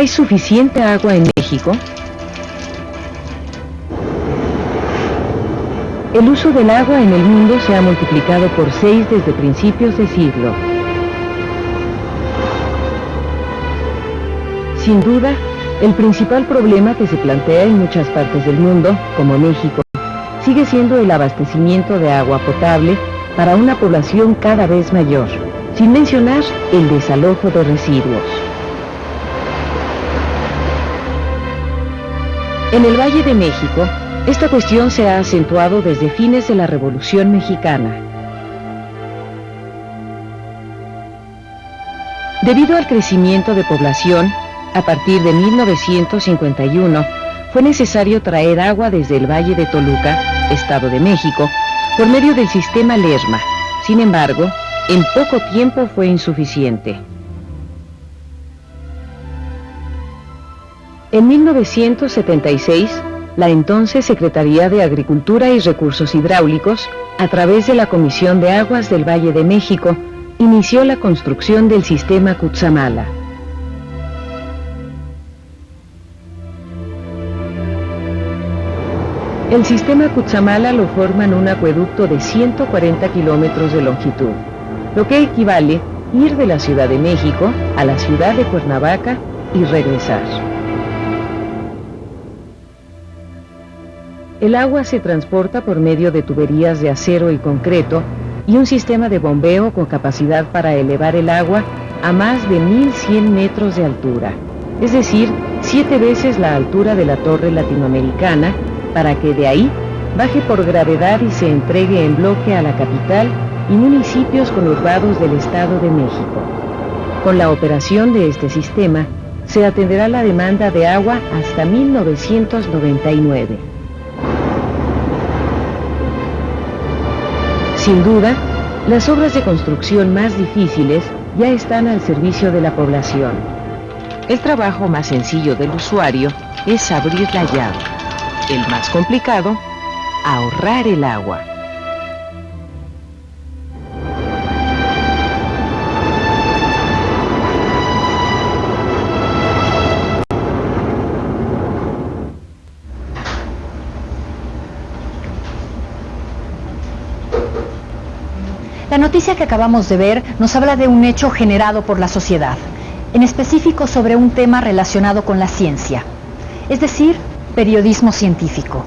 ¿Hay suficiente agua en México? El uso del agua en el mundo se ha multiplicado por 6 desde principios de siglo. Sin duda, el principal problema que se plantea en muchas partes del mundo, como México, sigue siendo el abastecimiento de agua potable para una población cada vez mayor, sin mencionar el desalojo de residuos. En el Valle de México, esta cuestión se ha acentuado desde fines de la Revolución Mexicana. Debido al crecimiento de población, a partir de 1951, fue necesario traer agua desde el Valle de Toluca, Estado de México, por medio del sistema Lerma. Sin embargo, en poco tiempo fue insuficiente. En 1976, la entonces Secretaría de Agricultura y Recursos Hidráulicos, a través de la Comisión de Aguas del Valle de México, inició la construcción del sistema Cutzamala. El sistema Cutzamala lo forman un acueducto de 140 kilómetros de longitud, lo que equivale a ir de la Ciudad de México a la ciudad de Cuernavaca y regresar. El agua se transporta por medio de tuberías de acero y concreto y un sistema de bombeo con capacidad para elevar el agua a más de 1100 metros de altura, es decir, 7 veces la altura de la Torre Latinoamericana, para que de ahí baje por gravedad y se entregue en bloque a la capital y municipios conurbados del Estado de México. Con la operación de este sistema, se atenderá la demanda de agua hasta 1999. Sin duda, las obras de construcción más difíciles ya están al servicio de la población. El trabajo más sencillo del usuario es abrir la llave. El más complicado, ahorrar el agua. La noticia que acabamos de ver nos habla de un hecho generado por la sociedad, en específico sobre un tema relacionado con la ciencia, es decir, periodismo científico.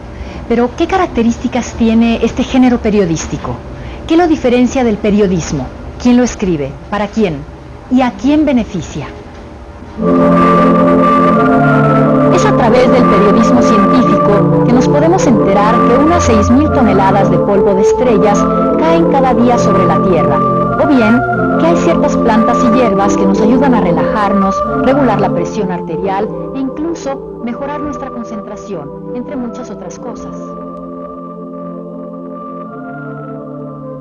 Pero, ¿qué características tiene este género periodístico? ¿Qué lo diferencia del periodismo? ¿Quién lo escribe? ¿Para quién? ¿Y a quién beneficia? Es a través del periodismo científico que nos podemos enterar que unas 6.000 toneladas de polvo de estrellas caen cada día sobre la Tierra, o bien que hay ciertas plantas y hierbas que nos ayudan a relajarnos, regular la presión arterial e incluso mejorar nuestra concentración, entre muchas otras cosas.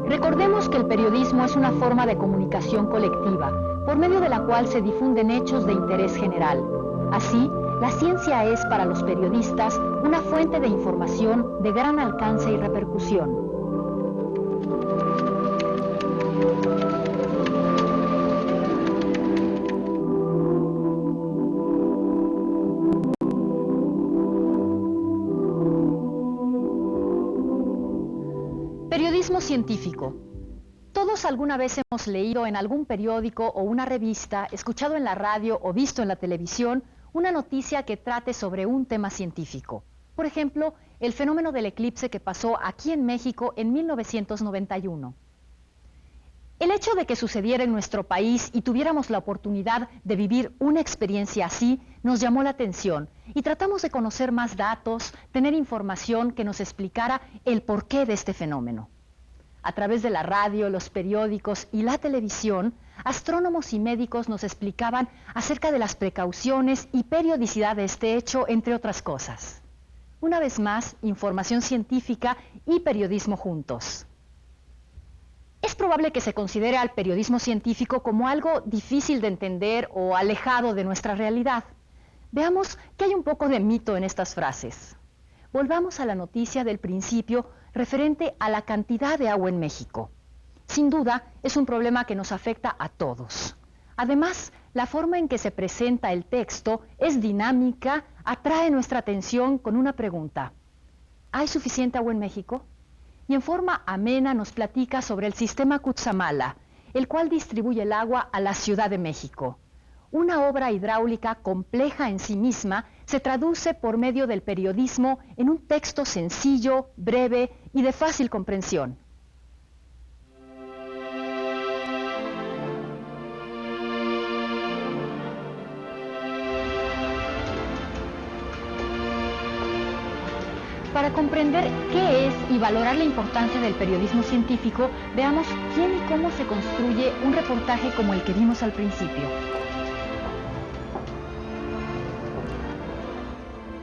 Recordemos que el periodismo es una forma de comunicación colectiva, por medio de la cual se difunden hechos de interés general. Así, la ciencia es para los periodistas una fuente de información de gran alcance y repercusión. Periodismo científico. Todos alguna vez hemos leído en algún periódico o una revista, escuchado en la radio o visto en la televisión una noticia que trate sobre un tema científico. Por ejemplo, el fenómeno del eclipse que pasó aquí en México en 1991. El hecho de que sucediera en nuestro país y tuviéramos la oportunidad de vivir una experiencia así nos llamó la atención y tratamos de conocer más datos, tener información que nos explicara el porqué de este fenómeno. A través de la radio, los periódicos y la televisión, astrónomos y médicos nos explicaban acerca de las precauciones y periodicidad de este hecho, entre otras cosas. Una vez más, información científica y periodismo juntos. Es probable que se considere al periodismo científico como algo difícil de entender o alejado de nuestra realidad. Veamos que hay un poco de mito en estas frases. Volvamos a la noticia del principio referente a la cantidad de agua en México. Sin duda, es un problema que nos afecta a todos. Además, La forma en que se presenta el texto es dinámica, atrae nuestra atención con una pregunta. ¿Hay suficiente agua en México? Y en forma amena nos platica sobre el sistema Cutzamala, el cual distribuye el agua a la Ciudad de México. Una obra hidráulica compleja en sí misma se traduce por medio del periodismo en un texto sencillo, breve y de fácil comprensión. Para comprender qué es y valorar la importancia del periodismo científico, veamos quién y cómo se construye un reportaje como el que vimos al principio.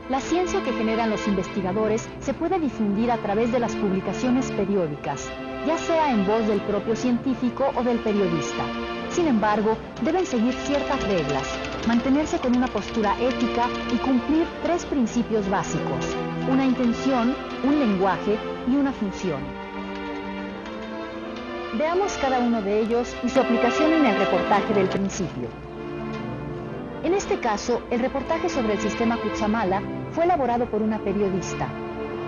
La ciencia que generan los investigadores se puede difundir a través de las publicaciones periódicas, ya sea en voz del propio científico o del periodista. Sin embargo, deben seguir ciertas reglas, mantenerse con una postura ética y cumplir 3 principios básicos: una intención, un lenguaje y una función. Veamos cada uno de ellos y su aplicación en el reportaje del principio. En este caso, el reportaje sobre el sistema Cutzamala fue elaborado por una periodista.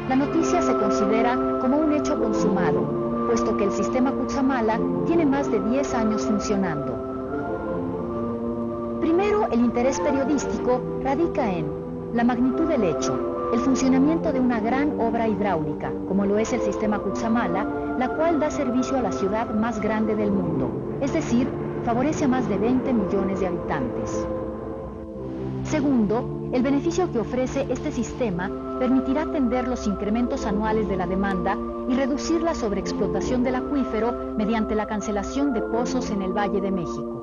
La noticia se considera como un hecho consumado, puesto que el sistema Cutzamala tiene más de 10 años funcionando. Primero, el interés periodístico radica en la magnitud del hecho, el funcionamiento de una gran obra hidráulica, como lo es el sistema Cutzamala, la cual da servicio a la ciudad más grande del mundo, es decir, favorece a más de 20 millones de habitantes. Segundo, el beneficio que ofrece este sistema permitirá atender los incrementos anuales de la demanda y reducir la sobreexplotación del acuífero mediante la cancelación de pozos en el Valle de México.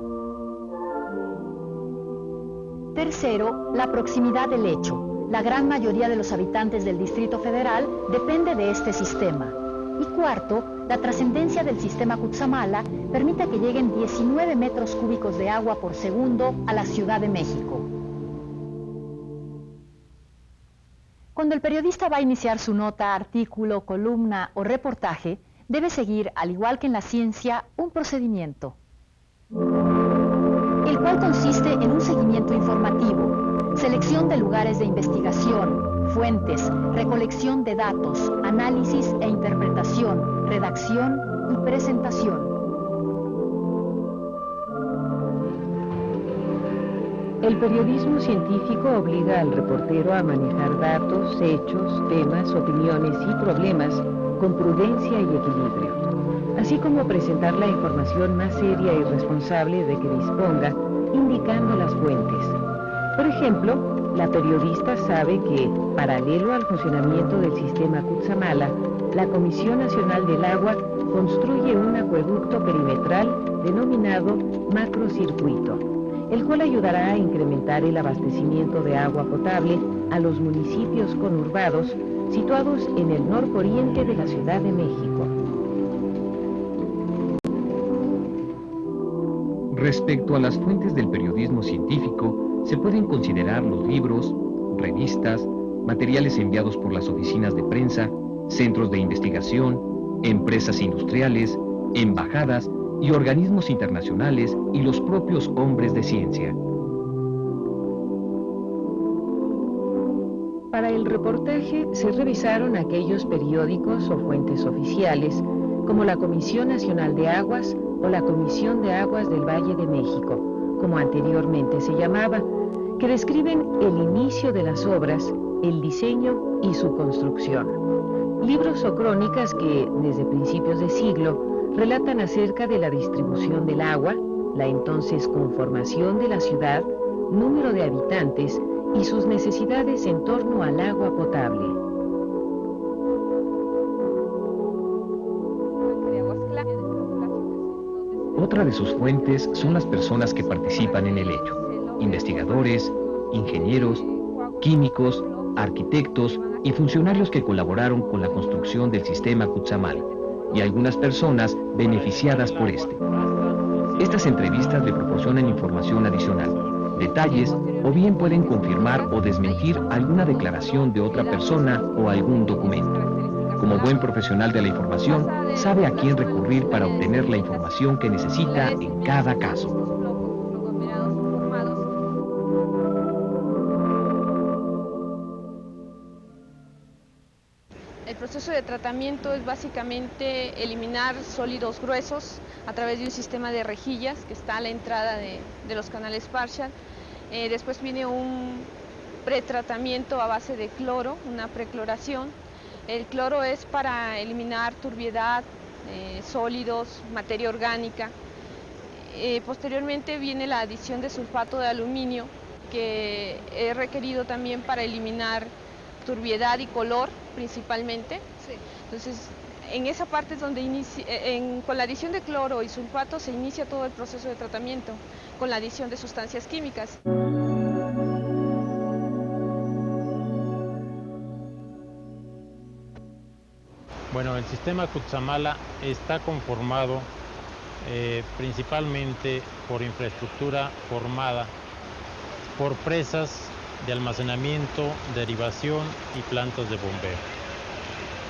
Tercero, la proximidad del hecho. La gran mayoría de los habitantes del Distrito Federal depende de este sistema. Y cuarto, la trascendencia del sistema Cutzamala permite que lleguen 19 metros cúbicos de agua por segundo a la Ciudad de México. Cuando el periodista va a iniciar su nota, artículo, columna o reportaje, debe seguir, al igual que en la ciencia, un procedimiento, el cual consiste en un seguimiento informativo, selección de lugares de investigación, fuentes, recolección de datos, análisis e interpretación, redacción y presentación. El periodismo científico obliga al reportero a manejar datos, hechos, temas, opiniones y problemas con prudencia y equilibrio, así como presentar la información más seria y responsable de que disponga, indicando las fuentes. Por ejemplo, la periodista sabe que, paralelo al funcionamiento del sistema Cutzamala, la Comisión Nacional del Agua construye un acueducto perimetral denominado macrocircuito, el cual ayudará a incrementar el abastecimiento de agua potable a los municipios conurbados situados en el norporiente de la Ciudad de México. Respecto a las fuentes del periodismo científico, se pueden considerar los libros, revistas, materiales enviados por las oficinas de prensa, centros de investigación, empresas industriales, embajadas y organismos internacionales y los propios hombres de ciencia. Para el reportaje se revisaron aquellos periódicos o fuentes oficiales, como la Comisión Nacional de Aguas o la Comisión de Aguas del Valle de México, como anteriormente se llamaba, que describen el inicio de las obras, el diseño y su construcción. Libros o crónicas que, desde principios de siglo, relatan acerca de la distribución del agua, la entonces conformación de la ciudad, número de habitantes y sus necesidades en torno al agua potable. Otra de sus fuentes son las personas que participan en el hecho: investigadores, ingenieros, químicos, arquitectos y funcionarios que colaboraron con la construcción del sistema Cutzamala, y algunas personas beneficiadas por este. Estas entrevistas le proporcionan información adicional, detalles, o bien pueden confirmar o desmentir alguna declaración de otra persona o algún documento. Como buen profesional de la información, sabe a quién recurrir para obtener la información que necesita en cada caso. proceso de tratamiento es básicamente eliminar sólidos gruesos a través de un sistema de rejillas que está a la entrada de los canales Partial. Después viene un pretratamiento a base de cloro, una precloración. El cloro es para eliminar turbiedad, sólidos, materia orgánica. Posteriormente viene la adición de sulfato de aluminio, que es requerido también para eliminar turbiedad y color principalmente. Sí. Entonces, en esa parte es donde con la adición de cloro y sulfato se inicia todo el proceso de tratamiento, con la adición de sustancias químicas. Bueno, el sistema Cutzamala está conformado principalmente por infraestructura formada por presas de almacenamiento, derivación y plantas de bombeo.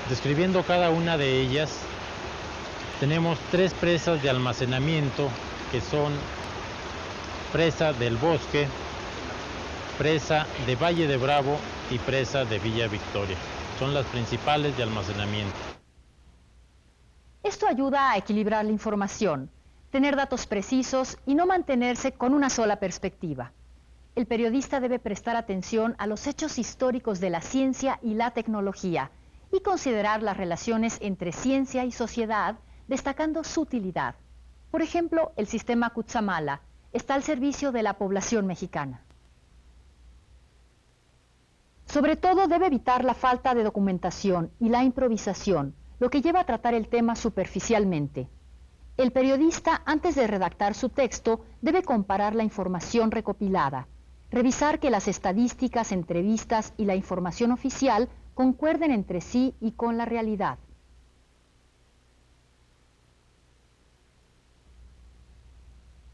Describiendo cada una de ellas, tenemos 3 presas de almacenamiento que son presa del Bosque, presa de Valle de Bravo y presa de Villa Victoria. Son las principales de almacenamiento. Esto ayuda a equilibrar la información, tener datos precisos y no mantenerse con una sola perspectiva. El periodista debe prestar atención a los hechos históricos de la ciencia y la tecnología y considerar las relaciones entre ciencia y sociedad, destacando su utilidad. Por ejemplo, el sistema Cutzamala está al servicio de la población mexicana. Sobre todo debe evitar la falta de documentación y la improvisación, lo que lleva a tratar el tema superficialmente. El periodista, antes de redactar su texto, debe comparar la información recopilada, revisar que las estadísticas, entrevistas y la información oficial concuerden entre sí y con la realidad.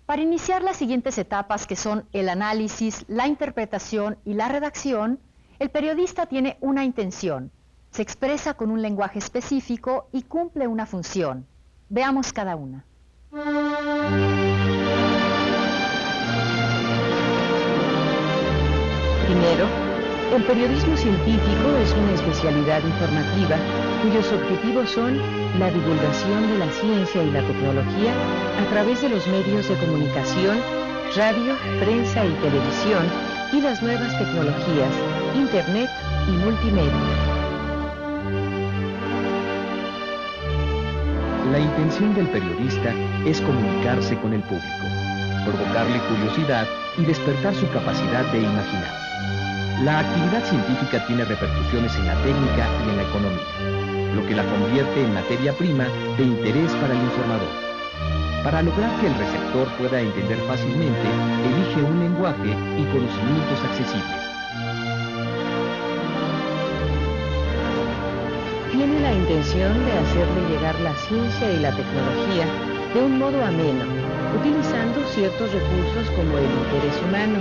Para iniciar las siguientes etapas, que son el análisis, la interpretación y la redacción, el periodista tiene una intención, se expresa con un lenguaje específico y cumple una función. Veamos cada una. Primero, el periodismo científico es una especialidad informativa cuyos objetivos son la divulgación de la ciencia y la tecnología a través de los medios de comunicación, radio, prensa y televisión y las nuevas tecnologías, internet y multimedia. La intención del periodista es comunicarse con el público, provocarle curiosidad y despertar su capacidad de imaginar. La actividad científica tiene repercusiones en la técnica y en la economía, lo que la convierte en materia prima de interés para el informador. Para lograr que el receptor pueda entender fácilmente, elige un lenguaje y conocimientos accesibles. Tiene la intención de hacerle llegar la ciencia y la tecnología de un modo ameno, utilizando ciertos recursos como el interés humano,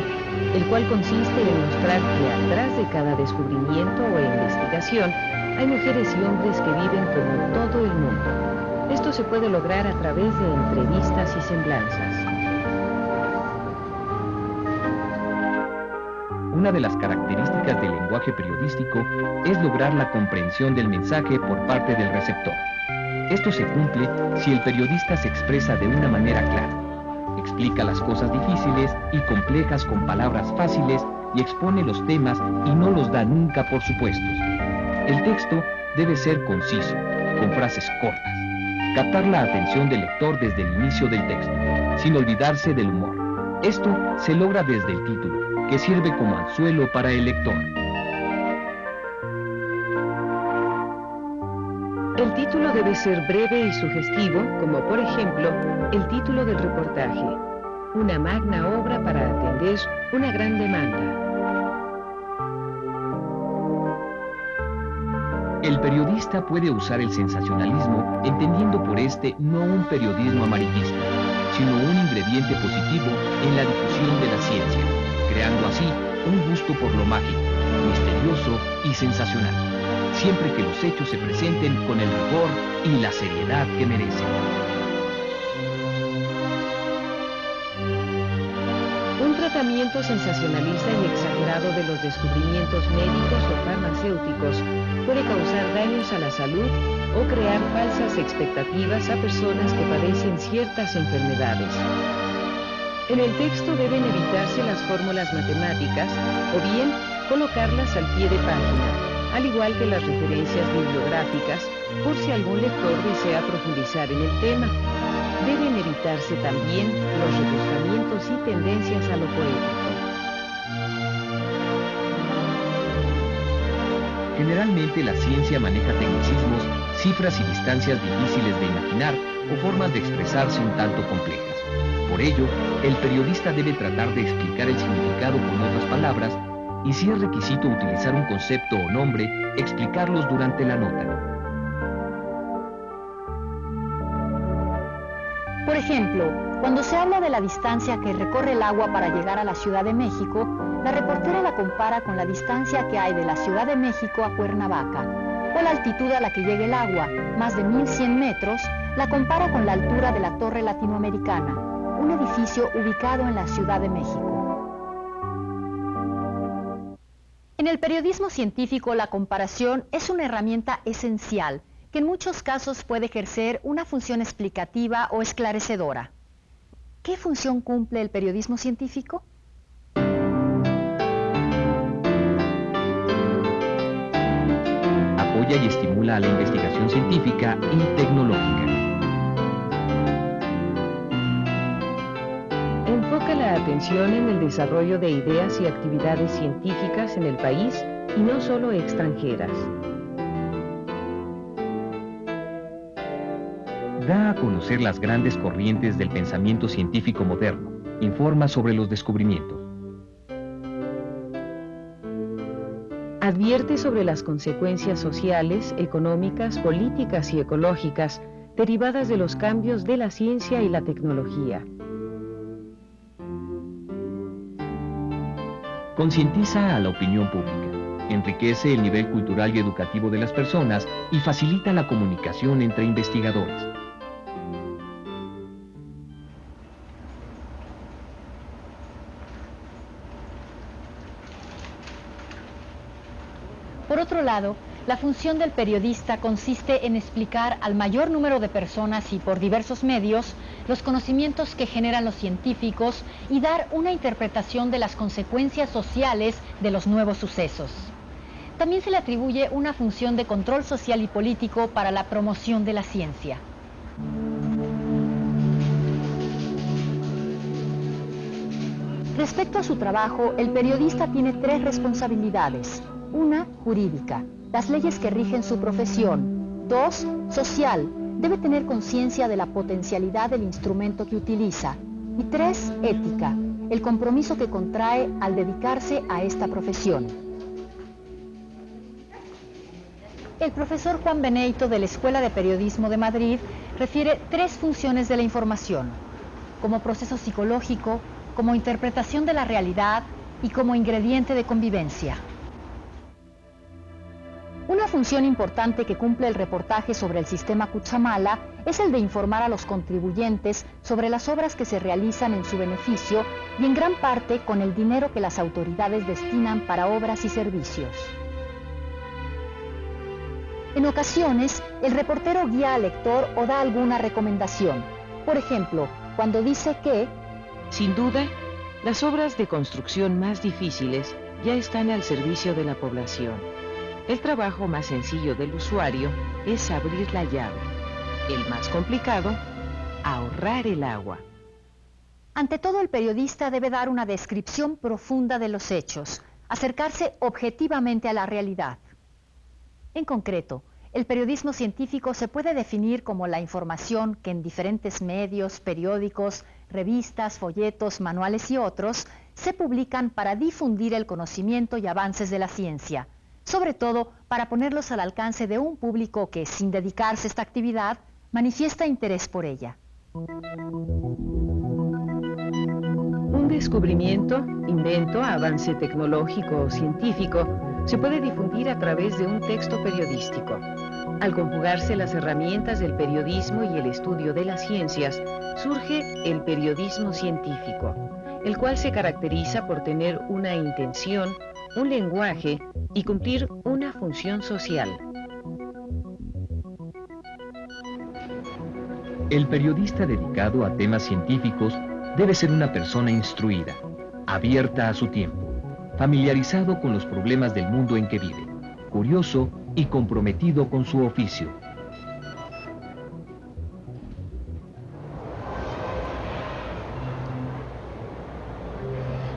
el cual consiste en mostrar que atrás de cada descubrimiento o investigación hay mujeres y hombres que viven como todo el mundo. Esto se puede lograr a través de entrevistas y semblanzas. Una de las características del lenguaje periodístico es lograr la comprensión del mensaje por parte del receptor. Esto se cumple si el periodista se expresa de una manera clara, explica las cosas difíciles y complejas con palabras fáciles y expone los temas y no los da nunca por supuestos. El texto debe ser conciso, con frases cortas, captar la atención del lector desde el inicio del texto, sin olvidarse del humor. Esto se logra desde el título, que sirve como anzuelo para el lector. El título debe ser breve y sugestivo, como por ejemplo, el título del reportaje, una magna obra para atender una gran demanda. El periodista puede usar el sensacionalismo, entendiendo por este no un periodismo amarillista, sino un ingrediente positivo en la difusión de la ciencia, creando así un gusto por lo mágico, misterioso y sensacional, siempre que los hechos se presenten con el rigor y la seriedad que merecen. Un tratamiento sensacionalista y exagerado de los descubrimientos médicos o farmacéuticos puede causar daños a la salud o crear falsas expectativas a personas que padecen ciertas enfermedades. En el texto deben evitarse las fórmulas matemáticas o bien colocarlas al pie de página, al igual que las referencias bibliográficas, por si algún lector desea profundizar en el tema. Deben evitarse también los rebuscamientos y tendencias a lo poético. Generalmente la ciencia maneja tecnicismos, cifras y distancias difíciles de imaginar o formas de expresarse un tanto complejas. Por ello, el periodista debe tratar de explicar el significado con otras palabras y, si es requisito utilizar un concepto o nombre, explicarlos durante la nota. Por ejemplo, cuando se habla de la distancia que recorre el agua para llegar a la Ciudad de México, la reportera la compara con la distancia que hay de la Ciudad de México a Cuernavaca, o la altitud a la que llega el agua, más de 1100 metros, la compara con la altura de la Torre Latinoamericana, un edificio ubicado en la Ciudad de México. En el periodismo científico, la comparación es una herramienta esencial que en muchos casos puede ejercer una función explicativa o esclarecedora. ¿Qué función cumple el periodismo científico? Apoya y estimula a la investigación científica y tecnológica. Enfoca la atención en el desarrollo de ideas y actividades científicas en el país y no solo extranjeras. Da a conocer las grandes corrientes del pensamiento científico moderno. Informa sobre los descubrimientos. Advierte sobre las consecuencias sociales, económicas, políticas y ecológicas derivadas de los cambios de la ciencia y la tecnología. Concientiza a la opinión pública. Enriquece el nivel cultural y educativo de las personas y facilita la comunicación entre investigadores. Por otro lado, la función del periodista consiste en explicar al mayor número de personas y por diversos medios los conocimientos que generan los científicos y dar una interpretación de las consecuencias sociales de los nuevos sucesos. También se le atribuye una función de control social y político para la promoción de la ciencia. Respecto a su trabajo, el periodista tiene 3 responsabilidades. 1, jurídica, las leyes que rigen su profesión. 2, social, debe tener conciencia de la potencialidad del instrumento que utiliza. Y 3, ética, el compromiso que contrae al dedicarse a esta profesión. El profesor Juan Beneito de la Escuela de Periodismo de Madrid refiere 3 funciones de la información: como proceso psicológico, como interpretación de la realidad y como ingrediente de convivencia. Una función importante que cumple el reportaje sobre el sistema Cutzamala es el de informar a los contribuyentes sobre las obras que se realizan en su beneficio y en gran parte con el dinero que las autoridades destinan para obras y servicios. En ocasiones, el reportero guía al lector o da alguna recomendación. Por ejemplo, cuando dice que, sin duda, las obras de construcción más difíciles ya están al servicio de la población. El trabajo más sencillo del usuario es abrir la llave. El más complicado, ahorrar el agua. Ante todo, el periodista debe dar una descripción profunda de los hechos, acercarse objetivamente a la realidad. En concreto, el periodismo científico se puede definir como la información que en diferentes medios, periódicos, revistas, folletos, manuales y otros se publican para difundir el conocimiento y avances de la ciencia, sobre todo para ponerlos al alcance de un público que, sin dedicarse a esta actividad, manifiesta interés por ella. Un descubrimiento, invento, avance tecnológico o científico se puede difundir a través de un texto periodístico. Al conjugarse las herramientas del periodismo y el estudio de las ciencias, surge el periodismo científico. el cual se caracteriza por tener una intención, un lenguaje y cumplir una función social. El periodista dedicado a temas científicos debe ser una persona instruida, abierta a su tiempo, familiarizado con los problemas del mundo en que vive, curioso y comprometido con su oficio.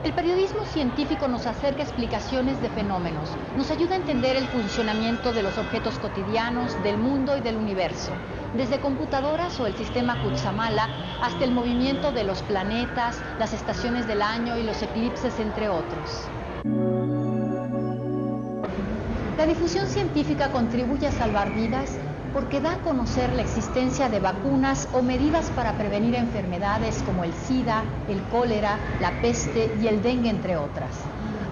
El periodismo científico nos acerca explicaciones de fenómenos, nos ayuda a entender el funcionamiento de los objetos cotidianos, del mundo y del universo, desde computadoras o el sistema Kutsamala hasta el movimiento de los planetas, las estaciones del año y los eclipses, entre otros. La difusión científica contribuye a salvar vidas porque da a conocer la existencia de vacunas o medidas para prevenir enfermedades como el SIDA, el cólera, la peste y el dengue, entre otras.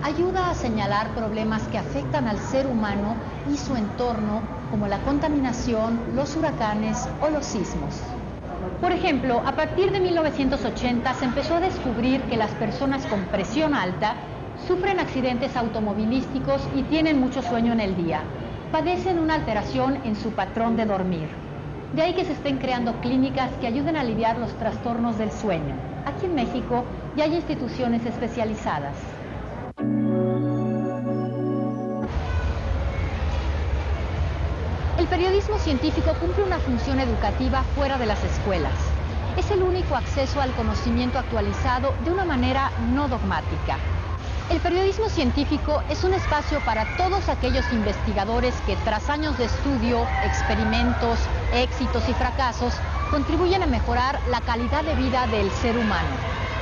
Ayuda a señalar problemas que afectan al ser humano y su entorno, como la contaminación, los huracanes o los sismos. Por ejemplo, a partir de 1980 se empezó a descubrir que las personas con presión alta sufren accidentes automovilísticos y tienen mucho sueño en el día. Padecen una alteración en su patrón de dormir. De ahí que se estén creando clínicas que ayuden a aliviar los trastornos del sueño. Aquí en México ya hay instituciones especializadas. El periodismo científico cumple una función educativa fuera de las escuelas. Es el único acceso al conocimiento actualizado de una manera no dogmática. El periodismo científico es un espacio para todos aquellos investigadores que tras años de estudio, experimentos, éxitos y fracasos, contribuyen a mejorar la calidad de vida del ser humano.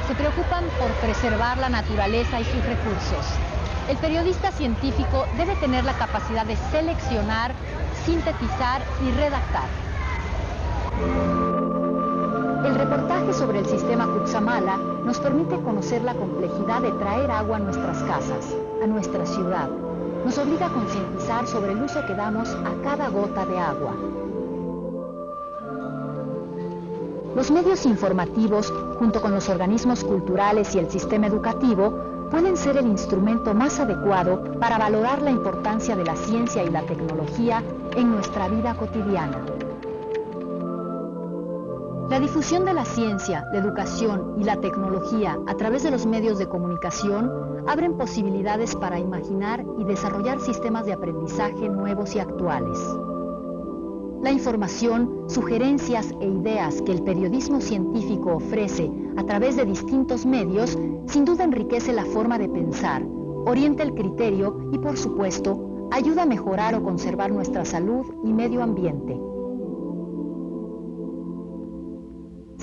Se preocupan por preservar la naturaleza y sus recursos. El periodista científico debe tener la capacidad de seleccionar, sintetizar y redactar. El reportaje sobre el sistema Kutsamala nos permite conocer la complejidad de traer agua a nuestras casas, a nuestra ciudad. Nos obliga a concientizar sobre el uso que damos a cada gota de agua. Los medios informativos, junto con los organismos culturales y el sistema educativo, pueden ser el instrumento más adecuado para valorar la importancia de la ciencia y la tecnología en nuestra vida cotidiana. La difusión de la ciencia, la educación y la tecnología a través de los medios de comunicación abren posibilidades para imaginar y desarrollar sistemas de aprendizaje nuevos y actuales. La información, sugerencias e ideas que el periodismo científico ofrece a través de distintos medios sin duda enriquece la forma de pensar, orienta el criterio y, por supuesto, ayuda a mejorar o conservar nuestra salud y medio ambiente.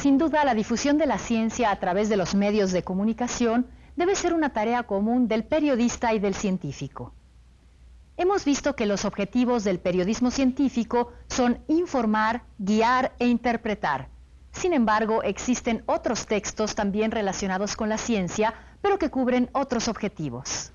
Sin duda, la difusión de la ciencia a través de los medios de comunicación debe ser una tarea común del periodista y del científico. Hemos visto que los objetivos del periodismo científico son informar, guiar e interpretar. Sin embargo, existen otros textos también relacionados con la ciencia, pero que cubren otros objetivos.